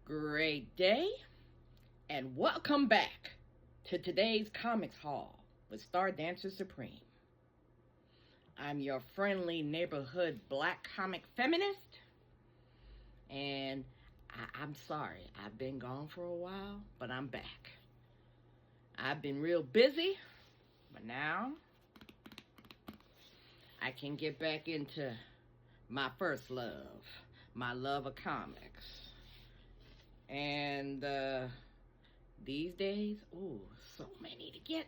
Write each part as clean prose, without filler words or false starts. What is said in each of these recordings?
Great day, and welcome back to today's Comics Haul with Star Dancer Supreme. I'm your friendly neighborhood black comic feminist, and I'm sorry, I've been gone for a while, but I'm back. I've been real busy, but now I can get back into my first love, my love of comics. And these days, so many to get.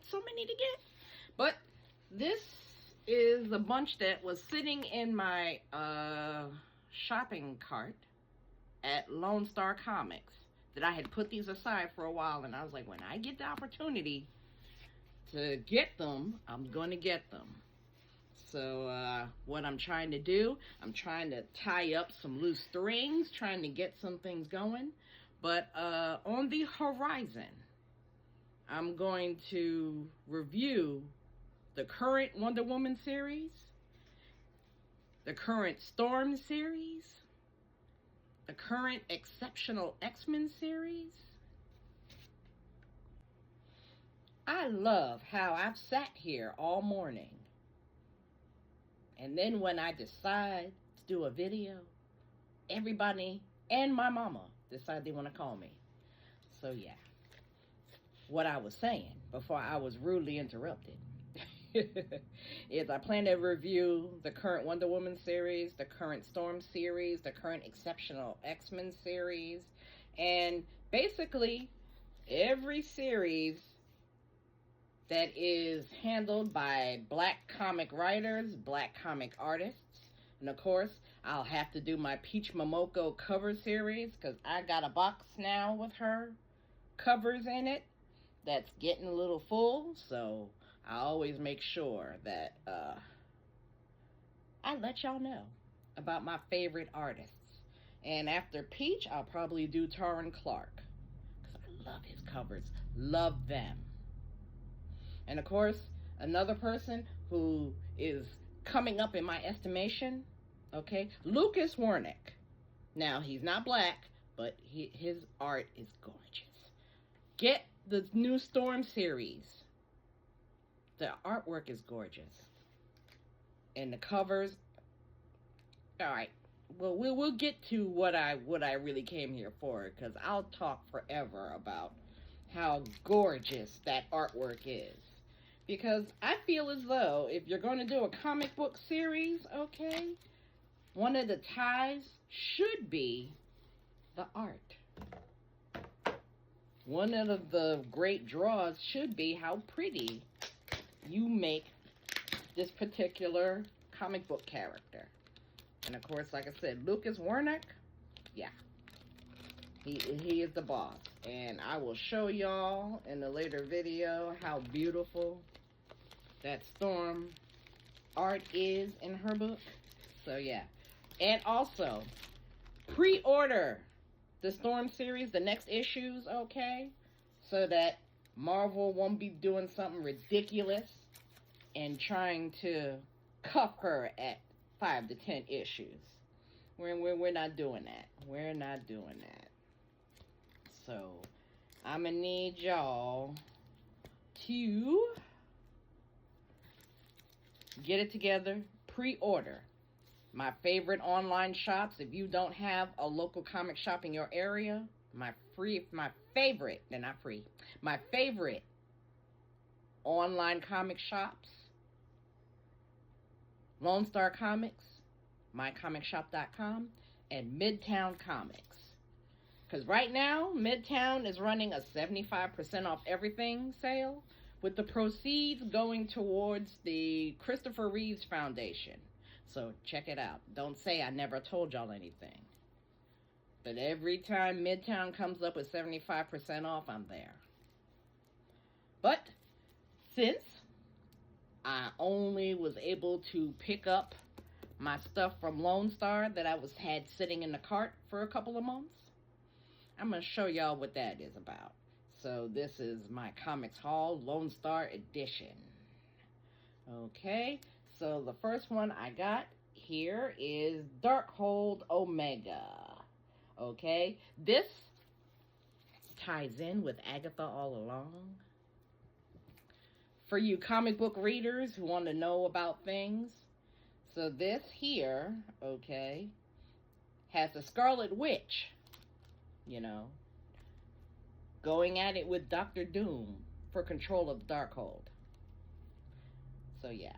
But this is a bunch that was sitting in my shopping cart at Lone Star Comics that I had put these aside for a while, and I was like, when I get the opportunity to get them, I'm going to get them. So what I'm trying to do, I'm trying to tie up some loose strings, trying to get some things going. But on the horizon, I'm going to review the current Wonder Woman series, the current Storm series, the current Exceptional X-Men series. I love how I've sat here all morning, and then when I decide to do a video, everybody and my mama decide they want to call me. So yeah, what I was saying before I was rudely interrupted is I plan to review the current Wonder Woman series, the current Storm series, the current Exceptional X-Men series, and basically every series that is handled by black comic writers, black comic artists. And of course, I'll have to do my Peach Momoko cover series because I got a box now with her covers in it that's getting a little full. So I always make sure that I let y'all know about my favorite artists. And after Peach, I'll probably do Taran Clark because I love his covers. Love them. And of course, another person who is coming up in my estimation, okay, Lucas Wernick. Now, he's not black, but his art is gorgeous. Get the new Storm series. The artwork is gorgeous. And the covers, all right, well, we'll get to what I really came here for, because I'll talk forever about how gorgeous that artwork is. Because I feel as though if you're going to do a comic book series, okay, one of the ties should be the art. One of the great draws should be how pretty you make this particular comic book character. And of course, like I said, Lucas Wernick, yeah, he is the boss. And I will show y'all in a later video how beautiful that Storm art is in her book. So yeah. And also, pre-order the Storm series, the next issues, okay? So that Marvel won't be doing something ridiculous and trying to cuff her at 5 to 10 issues. We're not doing that. We're not doing that. So, I'm going to need y'all to get it together, pre-order. My favorite online shops, if you don't have a local comic shop in your area, my favorite online comic shops, Lone Star Comics, mycomicshop.com, and Midtown Comics. Because right now, Midtown is running a 75% off everything sale, with the proceeds going towards the Christopher Reeves Foundation. So check it out. Don't say I never told y'all anything. But every time Midtown comes up with 75% off, I'm there. But since I only was able to pick up my stuff from Lone Star that I had sitting in the cart for a couple of months, I'm going to show y'all what that is about. So this is my Comics Haul Lone Star Edition. Okay, so the first one I got here is Darkhold Omega. Okay, this ties in with Agatha all along. For you comic book readers who want to know about things, so this here, okay, has the Scarlet Witch, you know, going at it with Doctor Doom for control of the Darkhold. So yeah.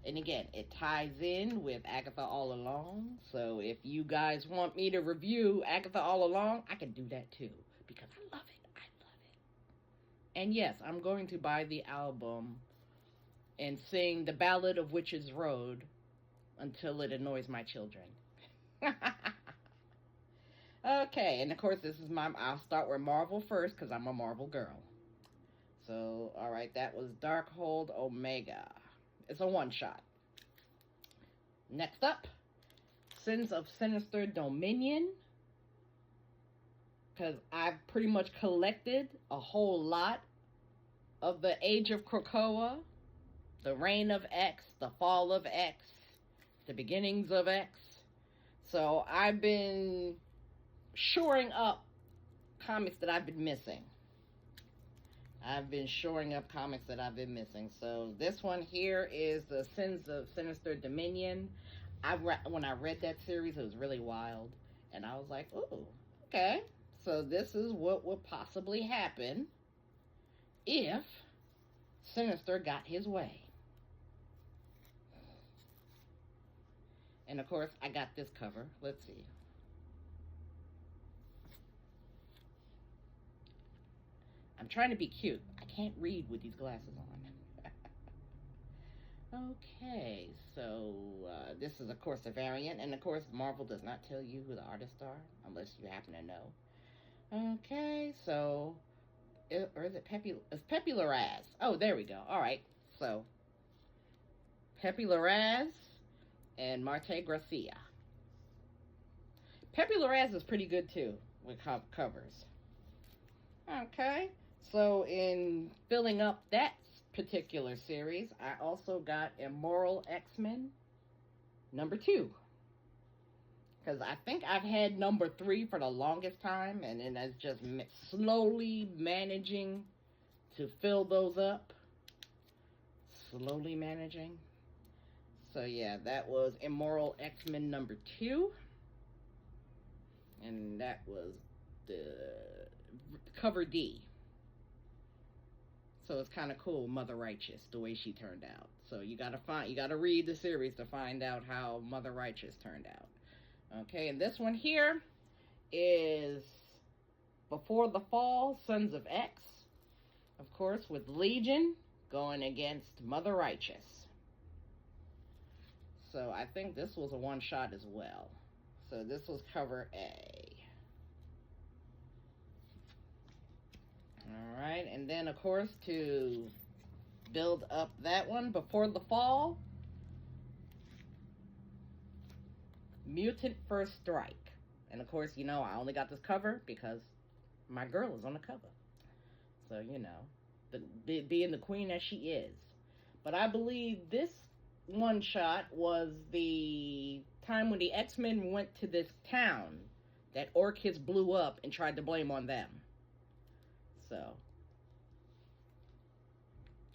And again, it ties in with Agatha All Along. So if you guys want me to review Agatha All Along, I can do that too. Because I love it. I love it. And yes, I'm going to buy the album and sing The Ballad of Witches Road until it annoys my children. Okay, and of course I'll start with Marvel first because I'm a Marvel girl. So, alright, that was Darkhold Omega. It's a one-shot. Next up, Sins of Sinister Dominion. Because I've pretty much collected a whole lot of the Age of Krakoa, the Reign of X, the Fall of X, the Beginnings of X. So I've been shoring up comics that I've been missing. So this one here is the Sins of Sinister Dominion. When I read that series, it was really wild. And I was like, ooh, okay. So this is what would possibly happen if Sinister got his way. And of course, I got this cover. Let's see. I'm trying to be cute. I can't read with these glasses on. Okay, so this is, of course, a variant. And, of course, Marvel does not tell you who the artists are unless you happen to know. Okay, so, or is it Pepe? It's Pepe Larraz. Oh, there we go. All right, so Pepe Larraz and Marte Gracia. Pepe Larraz is pretty good, too, with covers. Okay. So in filling up that particular series, I also got Immoral X-Men #2. Because I think I've had #3 for the longest time, and then it's just slowly managing to fill those up. Slowly managing. So yeah, that was Immoral X-Men #2. And that was the cover D. So it's kind of cool, Mother Righteous, the way she turned out. So you gotta read the series to find out how Mother Righteous turned out. Okay, and this one here is Before the Fall, Sons of X. Of course, with Legion going against Mother Righteous. So I think this was a one-shot as well. So this was cover A. Alright, and then of course to build up that one, Before the Fall, Mutant First Strike. And of course, you know, I only got this cover because my girl is on the cover. So, you know, being the queen as she is. But I believe this one shot was the time when the X-Men went to this town that Orchis blew up and tried to blame on them. So,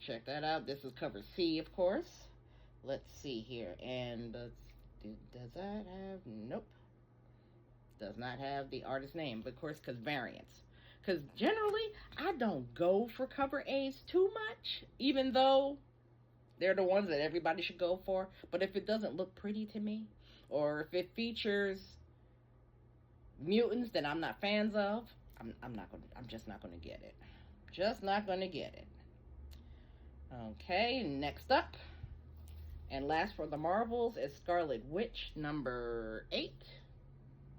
check that out. This is cover C, of course. Let's see here. And does that have... Nope. Does not have the artist name. But of course, because variants. Because generally, I don't go for cover A's too much. Even though they're the ones that everybody should go for. But if it doesn't look pretty to me, or if it features mutants that I'm not fans of, I'm just not gonna get it. Just not gonna get it. Okay, next up, and last for the Marvels is Scarlet Witch #8.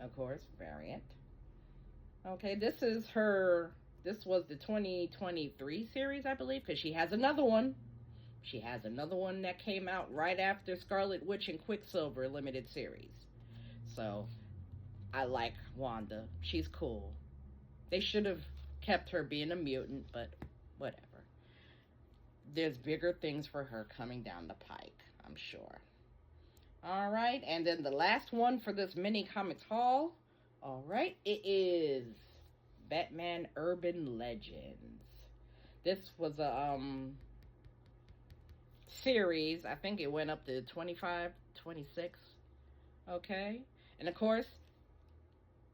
Of course, variant. Okay, this was the 2023 series, I believe, because she has another one. She has another one that came out right after Scarlet Witch and Quicksilver limited series. So, I like Wanda. She's cool. They should have kept her being a mutant, but whatever. There's bigger things for her coming down the pike, I'm sure. Alright, and then the last one for this mini comics haul. Alright, it is Batman Urban Legends. This was a series. I think it went up to 25, 26. Okay. And of course,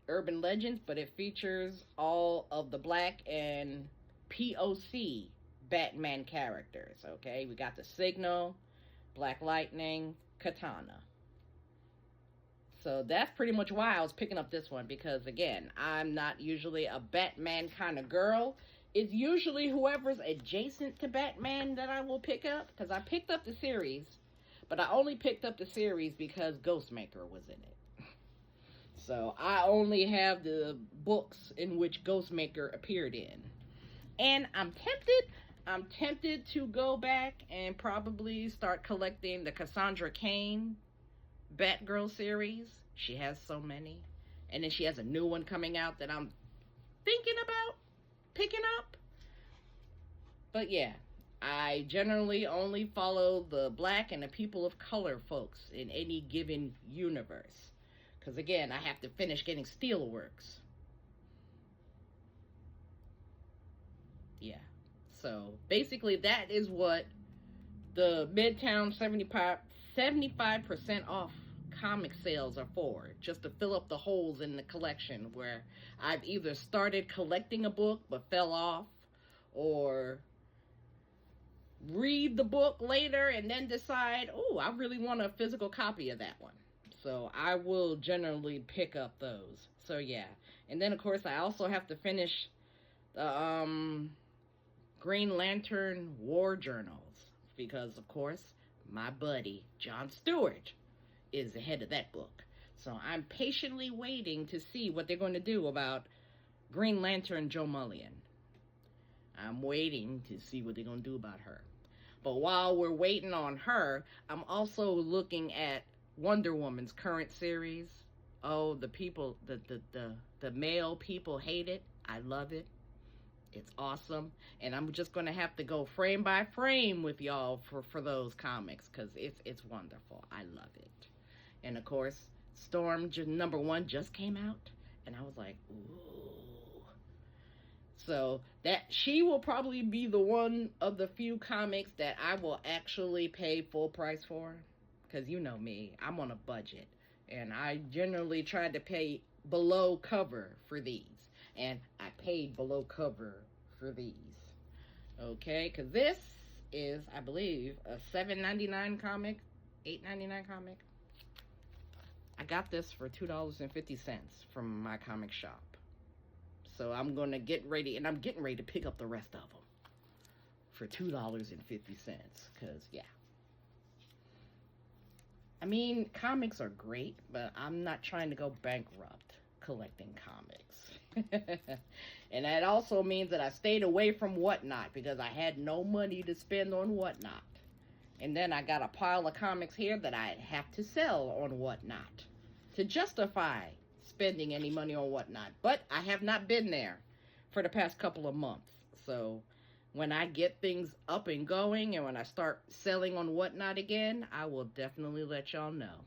Urban Legends, but it features all of the black and POC Batman characters. Okay. We got the Signal, Black Lightning, Katana. So that's pretty much why I was picking up this one, because again, I'm not usually a Batman kind of girl. It's usually whoever's adjacent to Batman that I will pick up, because I picked up the series, but I only picked up the series because Ghostmaker was in it. So I only have the books in which Ghostmaker appeared in. And I'm tempted to go back and probably start collecting the Cassandra Cain Batgirl series. She has so many. And then she has a new one coming out that I'm thinking about picking up. But yeah, I generally only follow the black and the people of color folks in any given universe. Because again, I have to finish getting Steelworks. Yeah. So basically that is what the Midtown 75% off comic sales are for, just to fill up the holes in the collection where I've either started collecting a book but fell off, or read the book later and then decide, oh, I really want a physical copy of that one. So I will generally pick up those. So yeah. And then of course I also have to finish the Green Lantern War Journals, because of course my buddy John Stewart is the head of that book. So I'm patiently waiting to see what they're going to do about Green Lantern Jo Mullion. I'm waiting to see what they're going to do about her. But while we're waiting on her, I'm also looking at Wonder Woman's current series. Oh, the male people hate it. I love it. It's awesome. And I'm just going to have to go frame by frame with y'all for those comics, because it's wonderful. I love it. And of course, Storm #1 just came out, and I was like, ooh. So that she will probably be the one of the few comics that I will actually pay full price for, because you know me, I'm on a budget, and I generally try to pay below cover for these, and I paid below cover for these. Okay, because this is, I believe, a $7.99 comic, $8.99 comic. I got this for $2.50 from my comic shop. So I'm going to get ready, and I'm getting ready to pick up the rest of them for $2.50, because, yeah. I mean, comics are great, but I'm not trying to go bankrupt collecting comics. And that also means that I stayed away from Whatnot, because I had no money to spend on Whatnot. And then I got a pile of comics here that I have to sell on Whatnot to justify spending any money on Whatnot. But I have not been there for the past couple of months. So when I get things up and going, and when I start selling on Whatnot again, I will definitely let y'all know.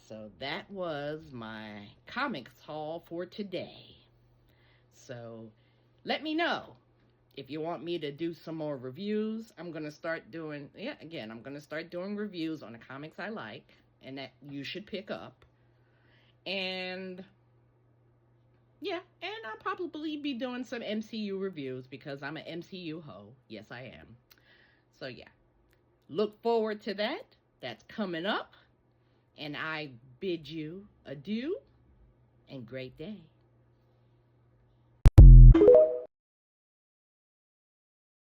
So that was my comics haul for today. So let me know if you want me to do some more reviews. I'm going to start doing, I'm going to start doing reviews on the comics I like and that you should pick up. And yeah, and I'll probably be doing some MCU reviews, because I'm an MCU hoe. Yes, I am. So yeah, look forward to that. That's coming up. And I bid you adieu and great day.